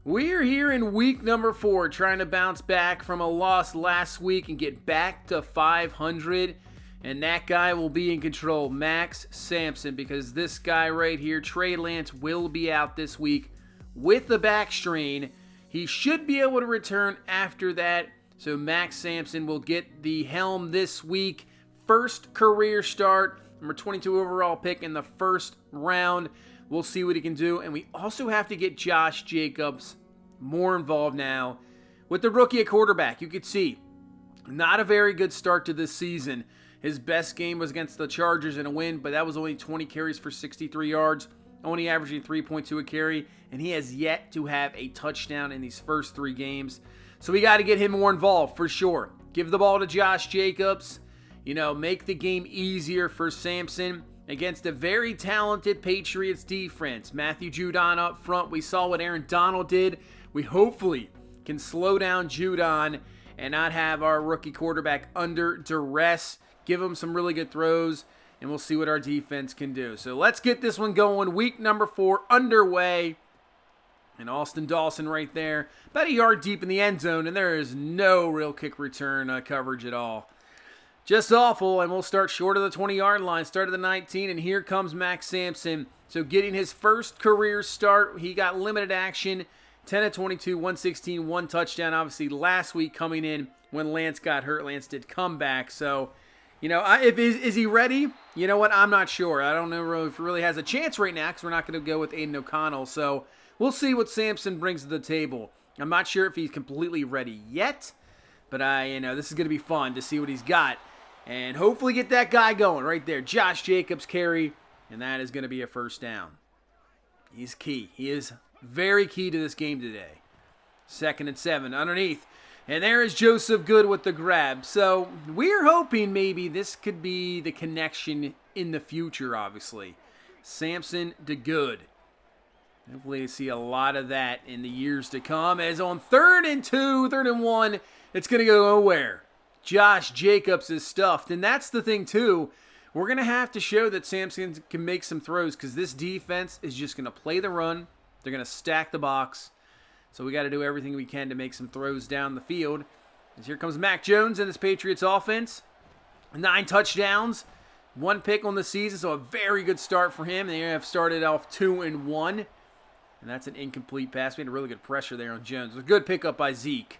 We're here in week number 4, trying to bounce back from a loss last week and get back to 500. And that guy will be in control, Max Sampson, because this guy right here, Trey Lance, will be out this week with the back strain. He should be able to return after that. So Max Sampson will get the helm this week. First career start, number 22 overall pick in the first round. We'll see what he can do. And we also have to get Josh Jacobs more involved now with the rookie at quarterback. You could see, not a very good start to this season. His best game was against the Chargers in a win, but that was only 20 carries for 63 yards, only averaging 3.2 a carry, and he has yet to have a touchdown in these first 3 games. So we got to get him more involved for sure. Give the ball to Josh Jacobs. Make the game easier for Sampson against a very talented Patriots defense. Matthew Judon up front. We saw what Aaron Donald did. We hopefully can slow down Judon and not have our rookie quarterback under duress. Give him some really good throws, and we'll see what our defense can do. So let's get this one going. Week number 4 underway. And Austin Dawson right there, about a yard deep in the end zone, and there is no real kick return coverage at all. Just awful, and we'll start short of the 20-yard line, start of the 19, and here comes Max Sampson. So getting his first career start, he got limited action, 10 of 22, 116, 1 touchdown. Obviously, last week coming in when Lance got hurt, Lance did come back. So, is he ready? You know what? I'm not sure. I don't know if he really has a chance right now because we're not going to go with Aiden O'Connell. So we'll see what Sampson brings to the table. I'm not sure if he's completely ready yet, but this is going to be fun to see what he's got. And hopefully get that guy going right there. Josh Jacobs carry, and that is going to be a first down. He's key. He is very key to this game today. 2nd and 7 underneath. And there is Joseph Good with the grab. So we're hoping maybe this could be the connection in the future, obviously. Sampson to Good. Hopefully see a lot of that in the years to come. As on 3rd and 2, 3rd and 1, it's going to go nowhere. Josh Jacobs is stuffed. And that's the thing, too. We're going to have to show that Sampson can make some throws because this defense is just going to play the run. They're going to stack the box. So we got to do everything we can to make some throws down the field. As here comes Mac Jones in this Patriots offense. 9 touchdowns, 1 pick on the season, so a very good start for him. They have started off 2-1. And that's an incomplete pass. We had a really good pressure there on Jones. It was a good pickup by Zeke.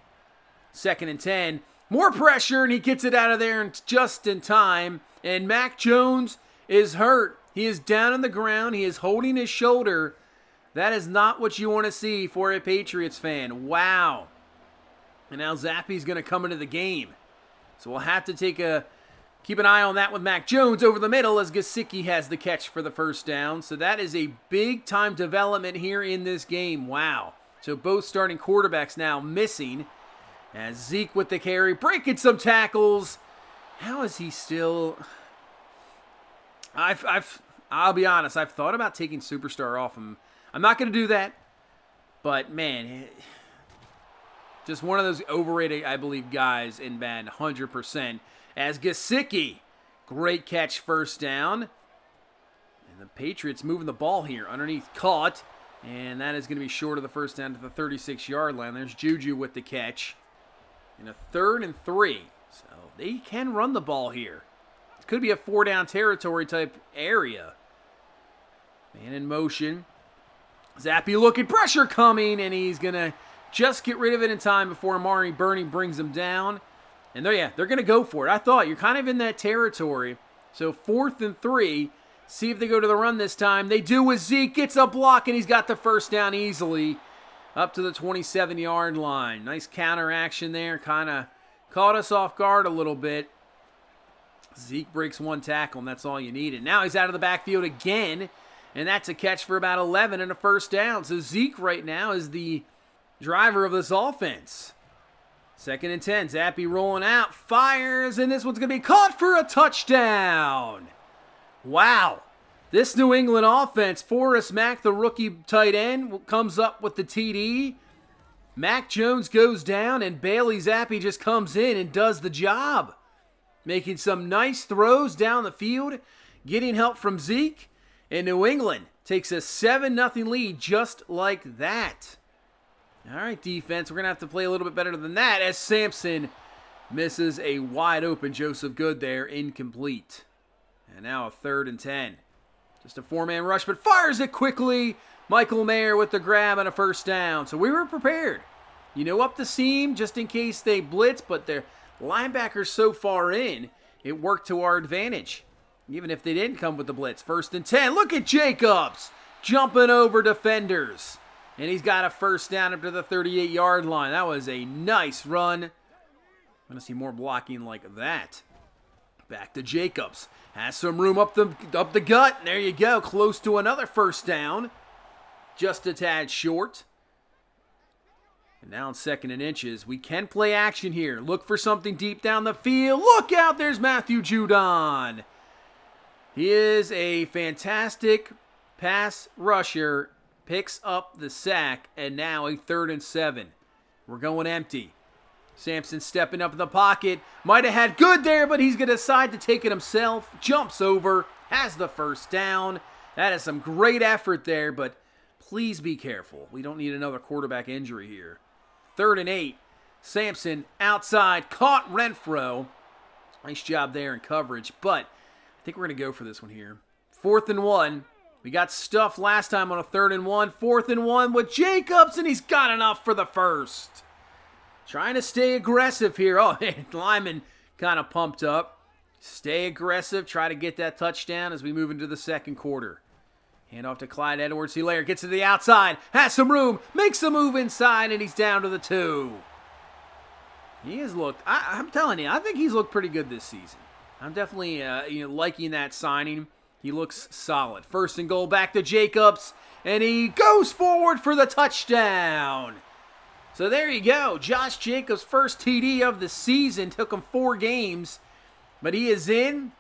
2nd and 10. More pressure, and he gets it out of there just in time. And Mac Jones is hurt. He is down on the ground. He is holding his shoulder. That is not what you want to see for a Patriots fan. Wow. And now Zappe's going to come into the game. So we'll have to keep an eye on that with Mac Jones over the middle as Gesicki has the catch for the first down. So that is a big-time development here in this game. Wow. So both starting quarterbacks now missing. As Zeke with the carry, breaking some tackles. How is he still... I'll be honest, I've thought about taking Superstar off him. I'm not going to do that, but man, just one of those overrated, I believe, guys in Madden, 100%. As Gesicki, great catch, first down. And the Patriots moving the ball here, underneath, caught. And that is going to be short of the first down to the 36-yard line. There's Juju with the catch. And a 3rd and 3. So they can run the ball here. It could be a 4-down territory type area. Man in motion. Zappe looking, pressure coming, and he's going to just get rid of it in time before Amari Burney brings him down. And they're going to go for it. I thought you're kind of in that territory. So 4th and 3. See if they go to the run this time. They do with Zeke. Gets a block, and he's got the first down easily up to the 27-yard line. Nice counter action there. Kind of caught us off guard a little bit. Zeke breaks 1 tackle, and that's all you needed. Now he's out of the backfield again. And that's a catch for about 11 and a first down. So Zeke right now is the driver of this offense. 2nd and 10. Zappe rolling out. Fires. And this one's going to be caught for a touchdown. Wow. This New England offense, Forrest Mack, the rookie tight end, comes up with the TD. Mac Jones goes down, and Bailey Zappe just comes in and does the job. Making some nice throws down the field. Getting help from Zeke. And New England takes a 7-0 lead just like that. All right, defense, we're going to have to play a little bit better than that as Sampson misses a wide open Joseph Good there, incomplete. And now a 3rd and 10. Just a 4-man rush, but fires it quickly. Michael Mayer with the grab and a first down. So we were prepared. You know, up the seam just in case they blitz, but their linebackers so far in, it worked to our advantage. Even if they didn't come with the blitz. 1st and 10. Look at Jacobs jumping over defenders. And he's got a first down up to the 38-yard line. That was a nice run. I'm going to see more blocking like that. Back to Jacobs. Has some room up the gut. And there you go. Close to another first down. Just a tad short. And now in 2nd and inches. We can play action here. Look for something deep down the field. Look out. There's Matthew Judon. He is a fantastic pass rusher. Picks up the sack. And now a 3rd and 7. We're going empty. Sampson stepping up in the pocket. Might have had Good there, but he's going to decide to take it himself. Jumps over. Has the first down. That is some great effort there, but please be careful. We don't need another quarterback injury here. 3rd and 8. Sampson outside. Caught Renfro. Nice job there in coverage, but I think we're going to go for this one here. 4th and 1. We got stuffed last time on a 3rd and 1. 4th and 1 with Jacobs, and he's got enough for the first. Trying to stay aggressive here. Oh, man, Lyman kind of pumped up. Stay aggressive. Try to get that touchdown as we move into the 2nd quarter. Hand off to Clyde Edwards-Helaire. Gets to the outside. Has some room. Makes a move inside, and he's down to the 2. He has looked, I'm telling you, I think he's looked pretty good this season. I'm definitely liking that signing. He looks solid. 1st and goal, back to Jacobs, and he goes forward for the touchdown. So there you go. Josh Jacobs' first TD of the season. Took him 4 games, but he is in.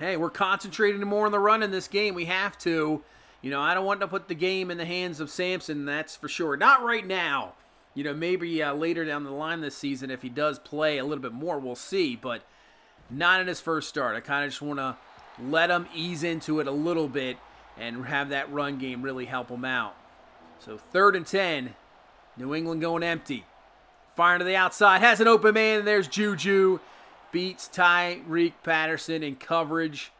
Hey, we're concentrating more on the run in this game. We have to. I don't want to put the game in the hands of Sampson, that's for sure. Not right now. Maybe later down the line this season, if he does play a little bit more, we'll see. But not in his first start. I kind of just want to let him ease into it a little bit and have that run game really help him out. So 3rd and 10. New England going empty. Firing to the outside. Has an open man, and there's Juju. Beats Tyreek Patterson in coverage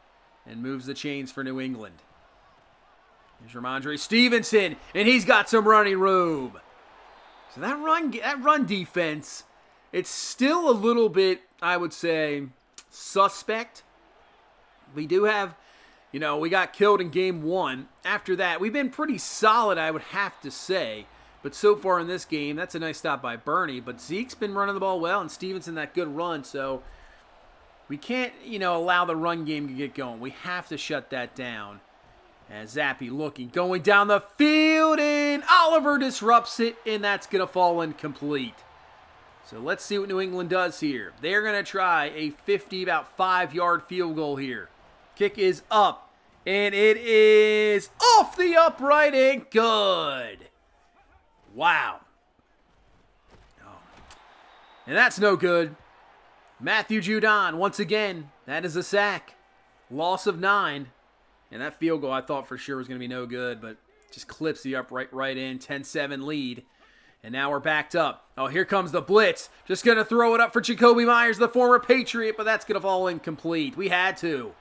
and moves the chains for New England. Here's Ramondre Stevenson, and he's got some running room. So that run defense, it's still a little bit, I would say, suspect. We do have, we got killed in game 1. After that, we've been pretty solid, I would have to say. But so far in this game, that's a nice stop by Bernie. But Zeke's been running the ball well, and Stevenson that good run. So we can't, allow the run game to get going. We have to shut that down. As Zappe looking, going down the field, and Oliver disrupts it, and that's going to fall incomplete. So let's see what New England does here. They're going to try a about 5-yard field goal here. Kick is up, and it is off the upright and good. Wow. Oh. And that's no good. Matthew Judon, once again, that is a sack. Loss of 9. And that field goal I thought for sure was going to be no good, but just clips the upright right in. 10-7 lead. And now we're backed up. Oh, here comes the blitz. Just going to throw it up for Jacoby Myers, the former Patriot, but that's going to fall incomplete. We had to.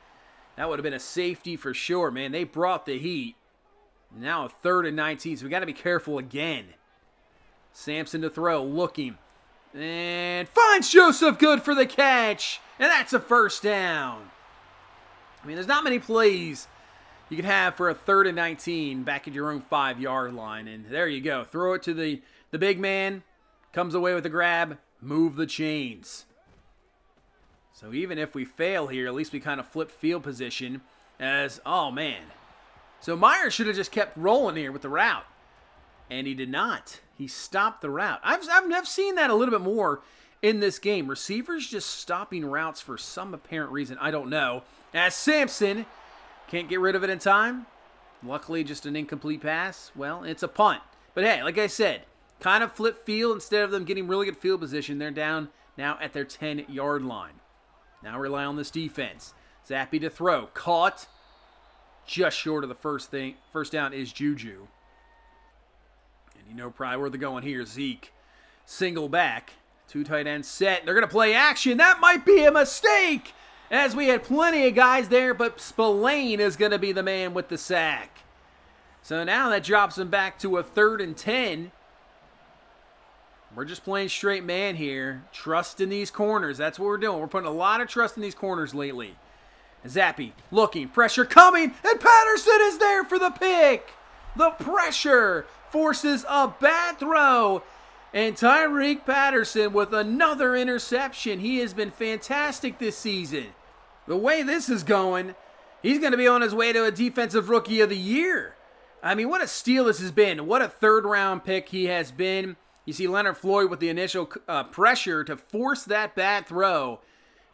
That would have been a safety for sure, man. They brought the heat. Now a 3rd and 19, so we got to be careful again. Sampson to throw, looking. And finds Joseph Good for the catch. And that's a first down. I mean, there's not many plays you can have for a 3rd and 19 back at your own 5-yard line. And there you go. Throw it to the big man. Comes away with the grab. Move the chains. So even if we fail here, at least we kind of flip field position as, oh man. So Myers should have just kept rolling here with the route. And he did not. He stopped the route. I've seen that a little bit more in this game. Receivers just stopping routes for some apparent reason. I don't know. As Sampson can't get rid of it in time. Luckily, just an incomplete pass. Well, it's a punt. But hey, like I said, kind of flip field. Instead of them getting really good field position, they're down now at their 10-yard line. Now rely on this defense. Zappe to throw. Caught. Just short of the first down is Juju. And You know probably where they're going here. Zeke, single back. 2 tight ends set. They're going to play action. That might be a mistake, as we had plenty of guys there, but Spillane is going to be the man with the sack. So now that drops him back to a 3rd and 10. We're just playing straight man here. Trust in these corners. That's what we're doing. We're putting a lot of trust in these corners lately. Zappy looking. Pressure coming. And Patterson is there for the pick. The pressure forces a bad throw. And Tyreek Patterson with another interception. He has been fantastic this season. The way this is going, he's going to be on his way to a Defensive Rookie of the Year. I mean, what a steal this has been. What a 3rd-round pick he has been. You see Leonard Floyd with the initial pressure to force that bad throw.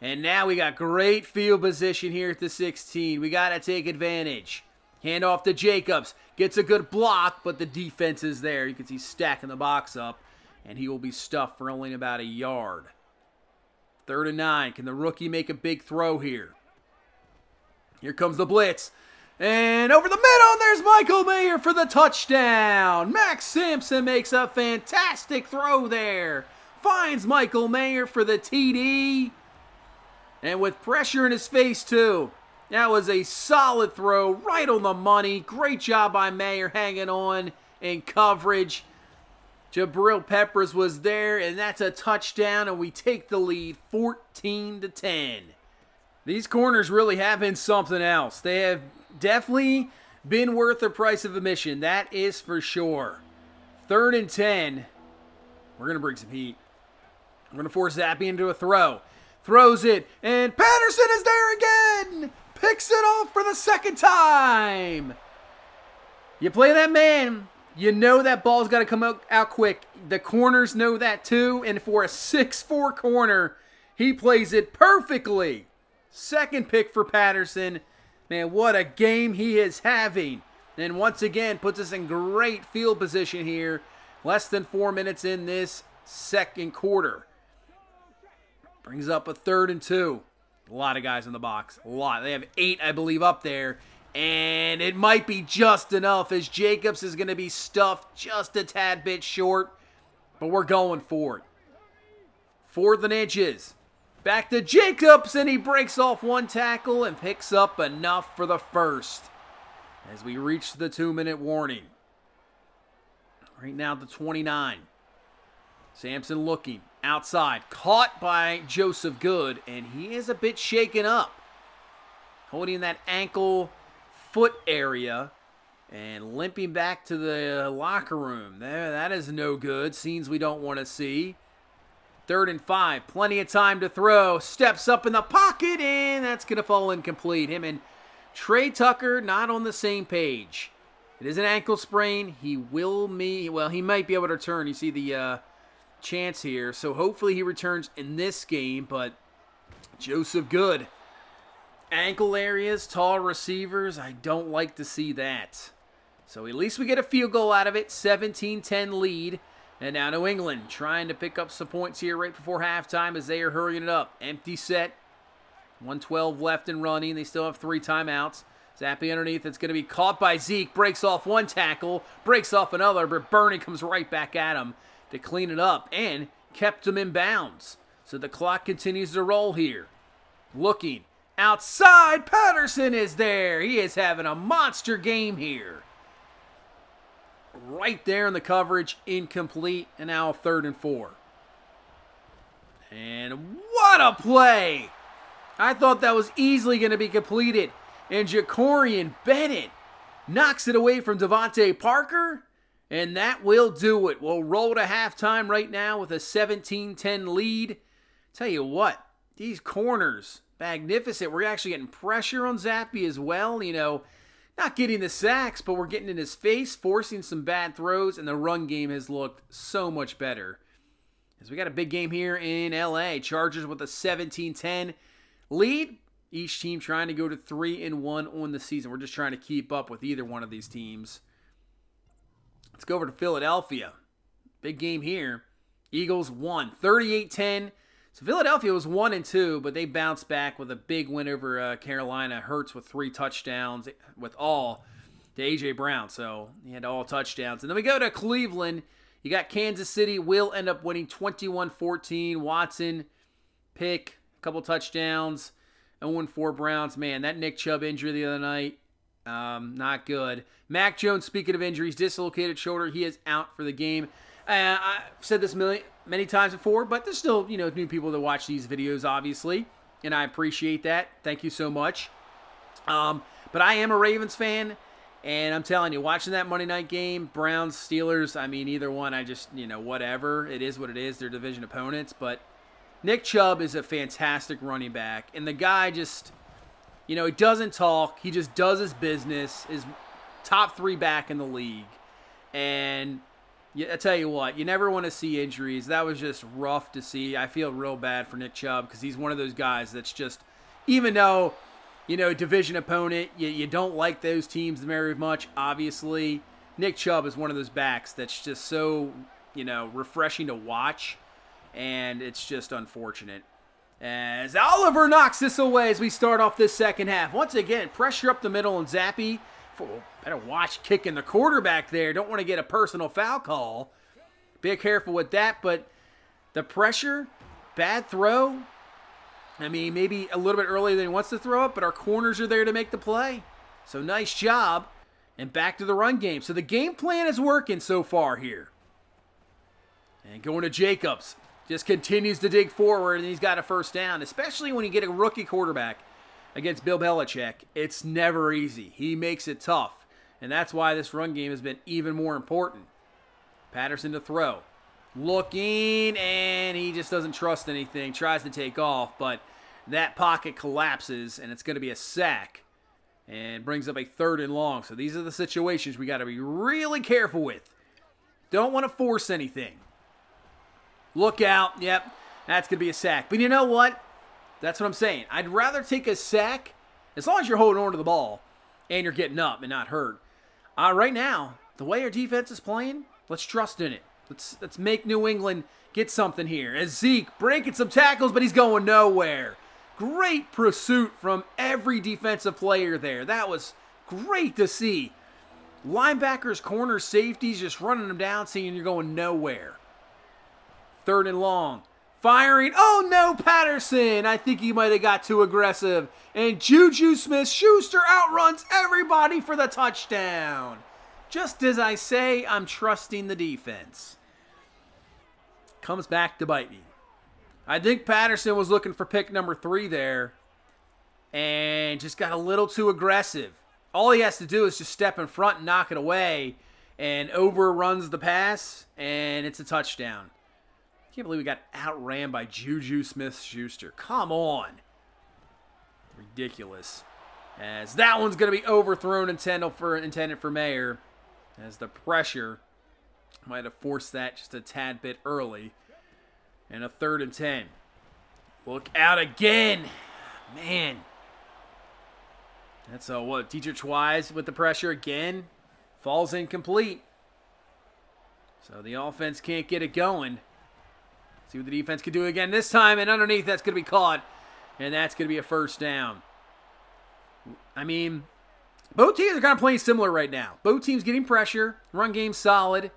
And now we got great field position here at the 16. We got to take advantage. Hand off to Jacobs. Gets a good block, but the defense is there. You can see stacking the box up. And he will be stuffed for only about a yard. 3rd and 9. Can the rookie make a big throw here? Here comes the blitz. And over the middle, there's Michael Mayer for the touchdown. Max Sampson makes a fantastic throw there. Finds Michael Mayer for the TD. And with pressure in his face, too. That was a solid throw, right on the money. Great job by Mayer hanging on in coverage. Jabril Peppers was there, and that's a touchdown, and we take the lead 14-10. These corners really have been something else. They have definitely been worth the price of admission. That is for sure. 3rd and 10. We're going to bring some heat. We're going to force Zappy into a throw. Throws it, and Patterson is there again. Picks it off for the 2nd time. You play that man, you know that ball's got to come out quick. The corners know that too, and for a 6'4" corner, he plays it perfectly. 2nd pick for Patterson. Man, what a game he is having. And once again, puts us in great field position here. Less than 4 minutes in this 2nd quarter. Brings up a 3rd and 2. A lot of guys in the box. A lot. They have 8, I believe, up there. And it might be just enough, as Jacobs is going to be stuffed just a tad bit short. But we're going for it. 4th and inches. Back to Jacobs, and he breaks off 1 tackle and picks up enough for the 1st. As we reach the 2-minute warning. Right now, the 29. Sampson looking outside. Caught by Joseph Good, and he is a bit shaken up. Holding that ankle foot area and limping back to the locker room. There, that is no good. Scenes we don't want to see. 3rd and 5. Plenty of time to throw. Steps up in the pocket, and that's going to fall incomplete. Him and Trey Tucker not on the same page. It is an ankle sprain. He might be able to return. You see the chance here. So hopefully he returns in this game, but Joseph Good. Ankle areas, tall receivers, I don't like to see that. So at least we get a field goal out of it. 17-10 lead. And now New England trying to pick up some points here right before halftime as they are hurrying it up. Empty set. 1:12 left and running. They still have 3 timeouts. Zappy underneath. It's going to be caught by Zeke. Breaks off 1 tackle. Breaks off another. But Bernie comes right back at him to clean it up. And kept him in bounds. So the clock continues to roll here. Looking. Outside. Patterson is there. He is having a monster game here. Right there in the coverage, incomplete, and now 3rd and 4. And what a play! I thought that was easily going to be completed. And Jacorian Bennett knocks it away from Devontae Parker, and that will do it. We'll roll to halftime right now with a 17-10 lead. Tell you what, these corners, magnificent. We're actually getting pressure on Zappy as well, not getting the sacks, but we're getting in his face, forcing some bad throws, and the run game has looked so much better. As we got a big game here in LA. Chargers with a 17-10 lead. Each team trying to go to 3-1 on the season. We're just trying to keep up with either one of these teams. Let's go over to Philadelphia. Big game here. Eagles won 38-10. So Philadelphia was 1-2, but they bounced back with a big win over Carolina. Hurts with 3 touchdowns with all. to A.J. Brown. So he had all touchdowns. And then we go to Cleveland. You got Kansas City will end up winning 21-14. Watson, pick, a couple touchdowns. 0-4 Browns. Man, that Nick Chubb injury the other night, not good. Mac Jones, speaking of injuries, dislocated shoulder. He is out for the game. I've said this many times before, but there's still, new people that watch these videos, obviously, and I appreciate that. Thank you so much. But I am a Ravens fan, and I'm telling you, watching that Monday night game, Browns, Steelers, I mean, either one, I just, whatever. It is what it is. They're division opponents, but Nick Chubb is a fantastic running back, and the guy just, he doesn't talk. He just does his business, is top 3 back in the league, and I tell you what, you never want to see injuries. That was just rough to see. I feel real bad for Nick Chubb because he's one of those guys that's just, even though, division opponent, you don't like those teams very much, obviously. Nick Chubb is one of those backs that's just so, refreshing to watch, and it's just unfortunate. As Oliver knocks this away as we start off this second half. Once again, pressure up the middle, and Zappy, better watch kicking the quarterback there. Don't want to get a personal foul call. Be careful with that, but the pressure, bad throw. I mean, maybe a little bit earlier than he wants to throw it, but our corners are there to make the play. So nice job. And back to the run game. So the game plan is working so far here. And going to Jacobs. Just continues to dig forward, and he's got a first down, especially when you get a rookie quarterback against Bill Belichick. It's never easy. He makes it tough, and that's why this run game has been even more important. Patterson to throw. Looking, and he just doesn't trust anything. Tries to take off, but that pocket collapses, and it's going to be a sack, and brings up a 3rd and long. So these are the situations we got to be really careful with. Don't want to force anything. Look out. Yep, that's going to be a sack. But you know what? That's what I'm saying. I'd rather take a sack, as long as you're holding on to the ball and you're getting up and not hurt. Right now, the way our defense is playing, let's trust in it. Let's make New England get something here. As Zeke breaking some tackles, but he's going nowhere. Great pursuit from every defensive player there. That was great to see. Linebackers, corners, safeties just running them down, seeing you're going nowhere. 3rd and long. Firing. Oh, no, Patterson. I think he might have got too aggressive. And Juju Smith-Schuster outruns everybody for the touchdown. Just as I say, I'm trusting the defense. Comes back to bite me. I think Patterson was looking for pick number 3 there. And just got a little too aggressive. All he has to do is just step in front and knock it away. And overruns the pass. And it's a touchdown. I can't believe we got outran by Juju Smith-Schuster. Come on. Ridiculous. As that one's going to be overthrown intended for Mayer. As the pressure might have forced that just a tad bit early. And a 3rd and 10. Look out again. Man. That's what? Dietrich Wise with the pressure again. Falls incomplete. So the offense can't get it going. See what the defense can do again this time. And underneath, that's going to be caught. And that's going to be a first down. I mean, both teams are kind of playing similar right now. Both teams getting pressure. Run game solid.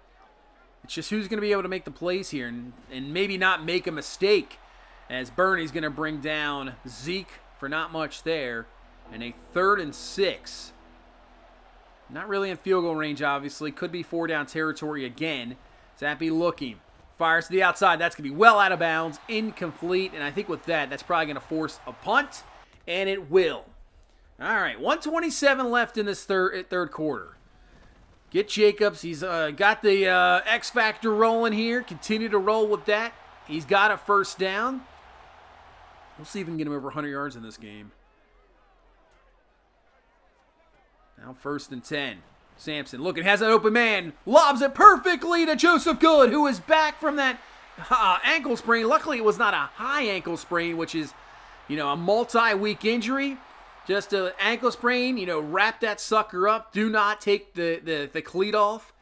It's just who's going to be able to make the plays here and maybe not make a mistake. As Bernie's going to bring down Zeke for not much there. And a 3rd and 6. Not really in field goal range, obviously. Could be 4-down territory again. Zappy looking. Fires to the outside. That's going to be well out of bounds. Incomplete. And I think with that, that's probably going to force a punt. And it will. All right. 1:27 left in this third quarter. Get Jacobs. He's got the X Factor rolling here. Continue to roll with that. He's got a first down. We'll see if we can get him over 100 yards in this game. Now 1st and 10. Sampson looking, has an open man, lobs it perfectly to Joseph Good, who is back from that ankle sprain. Luckily, it was not a high ankle sprain, which is, a multi-week injury. Just an ankle sprain, wrap that sucker up. Do not take the cleat off.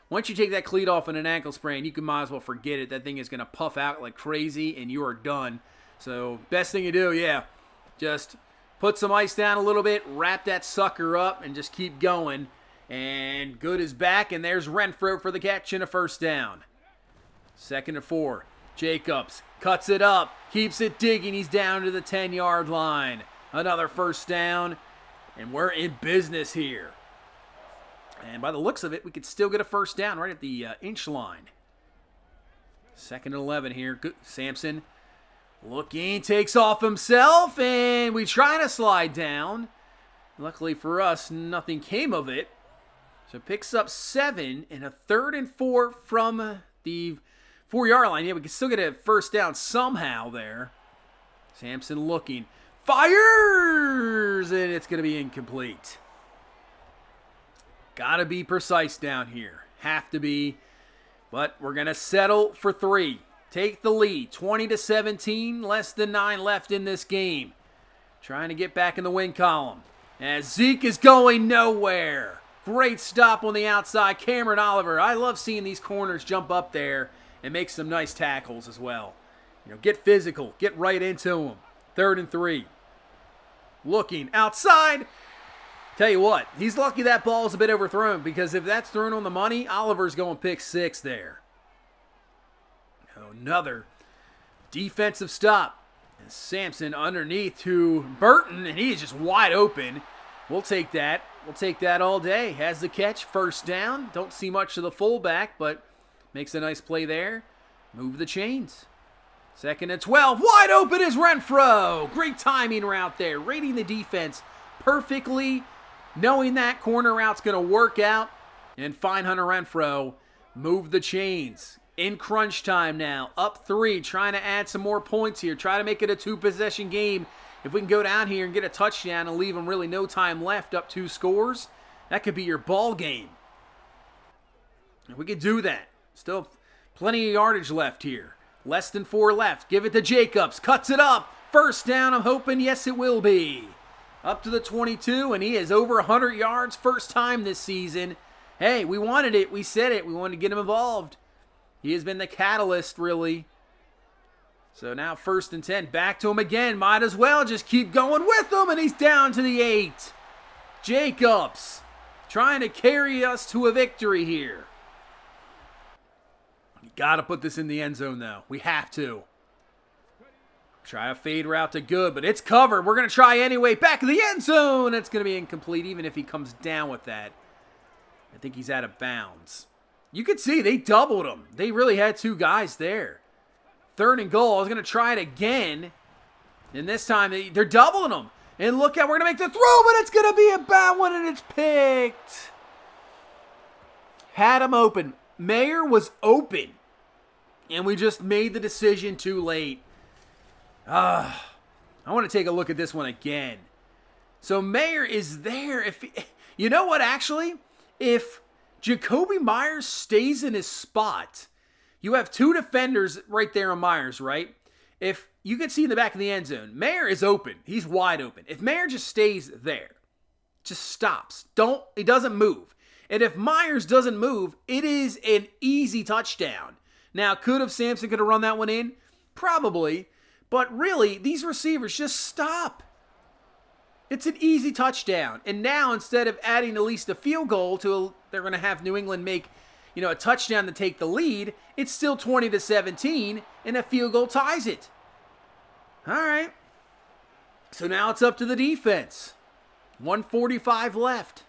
Once you take that cleat off in an ankle sprain, you can might as well forget it. That thing is going to puff out like crazy, and you are done. So, best thing you do, just put some ice down a little bit, wrap that sucker up, and just keep going. And Good is back, and there's Renfro for the catch and a first down. 2nd and 4. Jacobs cuts it up, keeps it digging. He's down to the 10-yard line. Another first down, and we're in business here. And by the looks of it, we could still get a first down right at the inch line. 2nd and 11 here. Good. Sampson looking, takes off himself, and we try to slide down. Luckily for us, nothing came of it. So picks up 7 and a 3rd and 4 from the 4-yard line. Yeah, we can still get a first down somehow there. Sampson looking, fires, and it's going to be incomplete. Got to be precise down here. Have to be. But we're going to settle for 3. Take the lead. 20-17. Less than 9 left in this game. Trying to get back in the win column. As Zeke is going nowhere. Great stop on the outside. Cameron Oliver. I love seeing these corners jump up there and make some nice tackles as well. You know, get physical. Get right into them. 3rd and 3. Looking outside. Tell you what, he's lucky that ball's a bit overthrown, because if that's thrown on the money, Oliver's going pick 6 there. Another defensive stop. And Sampson underneath to Burton, and he is just wide open. We'll take that. We'll take that all day. Has the catch, first down. Don't see much of the fullback, but makes a nice play there. Move the chains. 2nd and 12. Wide open is Renfro. Great timing route there. Reading the defense perfectly. Knowing that corner route's going to work out. And find Hunter Renfro. Move the chains. In crunch time now. Up 3. Trying to add some more points here. Try to make it a 2-possession game. If we can go down here and get a touchdown and leave them really no time left, up 2 scores, that could be your ball game. We could do that. Still plenty of yardage left here. Less than 4 left. Give it to Jacobs. Cuts it up. First down, I'm hoping. Yes, it will be. Up to the 22, and he is over 100 yards. First time this season. Hey, we wanted it. We said it. We wanted to get him involved. He has been the catalyst, really. So now 1st and 10. Back to him again. Might as well just keep going with him, and he's down to the 8. Jacobs trying to carry us to a victory here. Got to put this in the end zone, though. We have to. Try a fade route to Good, but it's covered. We're going to try anyway. Back of the end zone. It's going to be incomplete, even if he comes down with that. I think he's out of bounds. You could see they doubled him. They really had 2 guys there. 3rd and goal. I was going to try it again. And this time, they're doubling him. And look out, we're going to make the throw, but it's going to be a bad one, and it's picked. Had him open. Mayer was open. And we just made the decision too late. I want to take a look at this one again. So Mayer is there. You know what, actually? If Jacoby Myers stays in his spot, you have 2 defenders right there on Myers, right? If you can see in the back of the end zone, Mayer is open. He's wide open. If Mayer just stays there, just stops. It doesn't move. And if Myers doesn't move, it is an easy touchdown. Now, Sampson could have run that one in? Probably. But really, these receivers just stop. It's an easy touchdown. And now, instead of adding at least a field goal they're going to have New England make, a touchdown to take the lead, it's still 20-17, and a field goal ties it. All right. So now it's up to the defense. 1:45 left.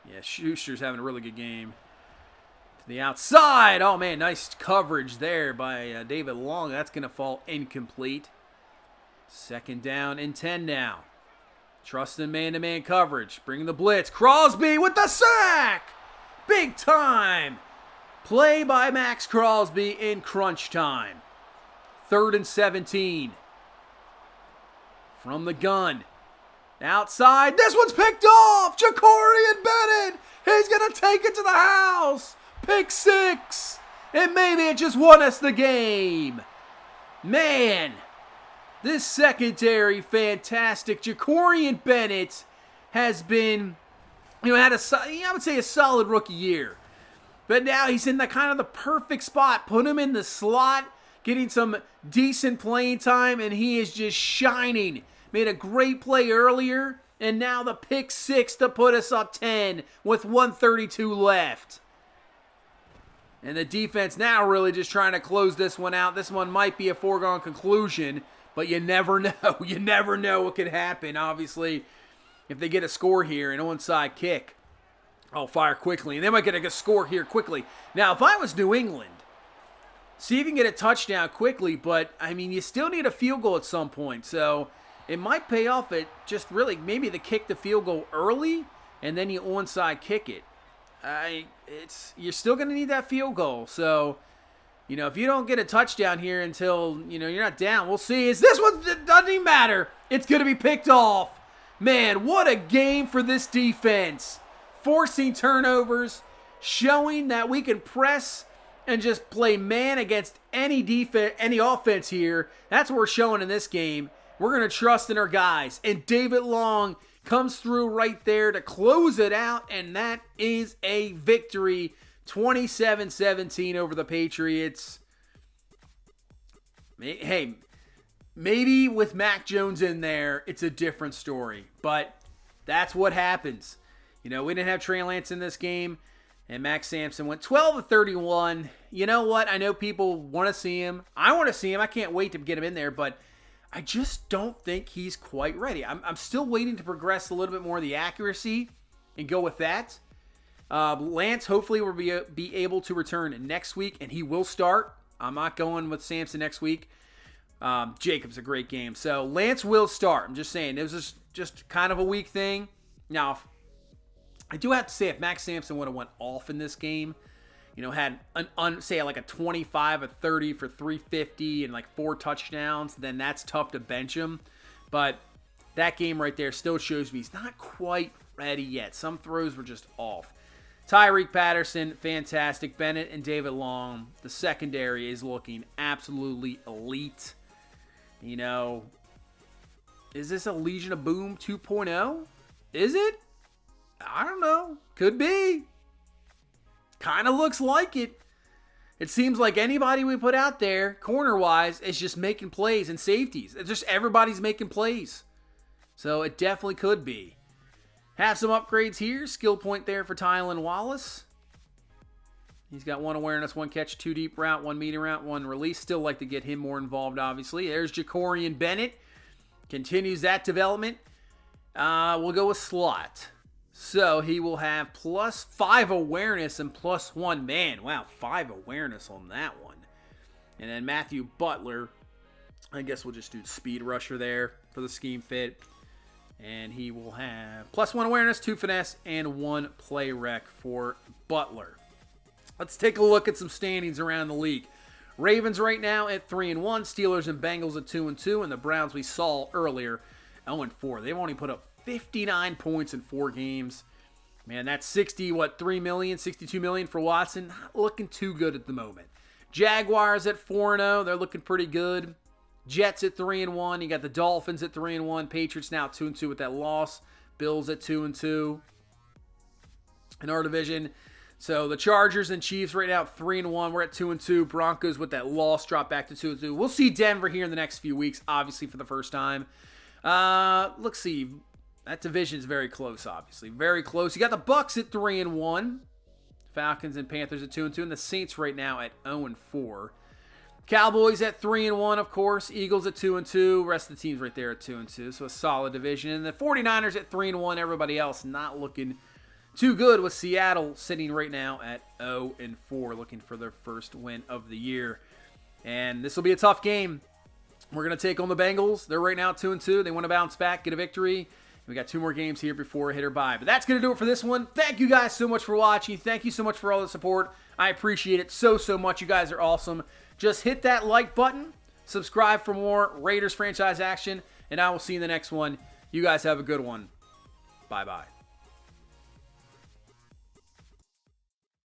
Yeah, Schuster's having a really good game. To the outside. Oh, man, nice coverage there by David Long. That's going to fall incomplete. 2nd down and 10 now. Trust in man-to-man coverage. Bring the blitz. Crosby with the sack. Big time. Play by Max Crosby in crunch time. 3rd and 17. From the gun. Outside. This one's picked off. Jacorian Bennett. He's going to take it to the house. Pick 6. And maybe it just won us the game. Man. This secondary, fantastic. Jacorian Bennett has been, had I would say a solid rookie year. But now he's in the kind of the perfect spot. Put him in the slot, getting some decent playing time, and he is just shining. Made a great play earlier And now the pick six to put us up 10 with 132 left. And the defense now really just trying to close this one out. This one might be a foregone conclusion, but you never know. You never know what could happen. Obviously, if they get a score here, an onside kick, I'll fire quickly. And they might get a score here quickly. Now, if I was New England, see if you can get a touchdown quickly, but, I mean, you still need a field goal at some point. So it might pay off at just really maybe the kick the field goal early, and then you onside kick it. You're still going to need that field goal. So, if you don't get a touchdown here until, you're not down, we'll see. Is this one? It doesn't even matter. It's going to be picked off. Man, what a game for this defense. Forcing turnovers, showing that we can press and just play man against any defense, any offense here. That's what we're showing in this game. We're going to trust in our guys. And David Long comes through right there to close it out, and that is a victory. 27-17 over the Patriots. Hey, maybe with Mac Jones in there, it's a different story, but that's what happens. We didn't have Trey Lance in this game, and Max Sampson went 12 of 31. You know what? I know people want to see him. I want to see him. I can't wait to get him in there, but I just don't think he's quite ready. I'm still waiting to progress a little bit more of the accuracy and go with that. Lance hopefully will be able to return next week, and he will start. I'm not going with Sampson next week. Jacob's a great game. So Lance will start. I'm just saying. It was just kind of a weak thing. Now, I do have to say, if Max Sampson would have went off in this game, had say like a 25 of 30 for 350 and like 4 touchdowns, then that's tough to bench him. But that game right there still shows me he's not quite ready yet. Some throws were just off. Tyreek Patterson, fantastic. Bennett and David Long, the secondary is looking absolutely elite. Is this a Legion of Boom 2.0? Is it? I don't know. Could be. Kind of looks like it. It seems like anybody we put out there, corner-wise, is just making plays and safeties. It's just everybody's making plays. So it definitely could be. Have some upgrades here. Skill point there for Tylan Wallace. He's got 1 awareness, 1 catch, 2 deep route, 1 medium route, 1 release. Still like to get him more involved, obviously. There's Jacorian Bennett. Continues that development. We'll go with slot. So he will have plus 5 awareness and plus 1. Man, wow, 5 awareness on that one. And then Matthew Butler. I guess we'll just do speed rusher there for the scheme fit. And he will have plus 1 awareness, 2 finesse, and 1 play rec for Butler. Let's take a look at some standings around the league. Ravens right now at 3-1. Steelers and Bengals at 2-2. And the Browns we saw earlier 0-4. They've only put up 59 points in 4 games. Man, that's 62 million for Watson. Not looking too good at the moment. Jaguars at 4-0. They're looking pretty good. Jets at 3-1. You got the Dolphins at 3-1. Patriots now 2-2 with that loss. Bills at 2-2 in our division. So the Chargers and Chiefs right now 3-1. We're at 2-2. Broncos with that loss drop back to 2-2. We'll see Denver here in the next few weeks, obviously for the first time. Let's see. That division is very close, obviously. Very close. You got the Bucks at 3-1. Falcons and Panthers at 2-2. And the Saints right now at 0-4. Cowboys at 3-1, of course. Eagles at 2-2. Rest of the teams right there at 2-2. So a solid division. And the 49ers at 3-1. Everybody else not looking too good, with Seattle sitting right now at 0-4, looking for their first win of the year. And this will be a tough game. We're going to take on the Bengals. They're right now at 2-2. They want to bounce back, get a victory. We got 2 more games here before hit or bye. But that's going to do it for this one. Thank you guys so much for watching. Thank you so much for all the support. I appreciate it so much. You guys are awesome. Just hit that like button. Subscribe for more Raiders franchise action. And I will see you in the next one. You guys have a good one. Bye-bye.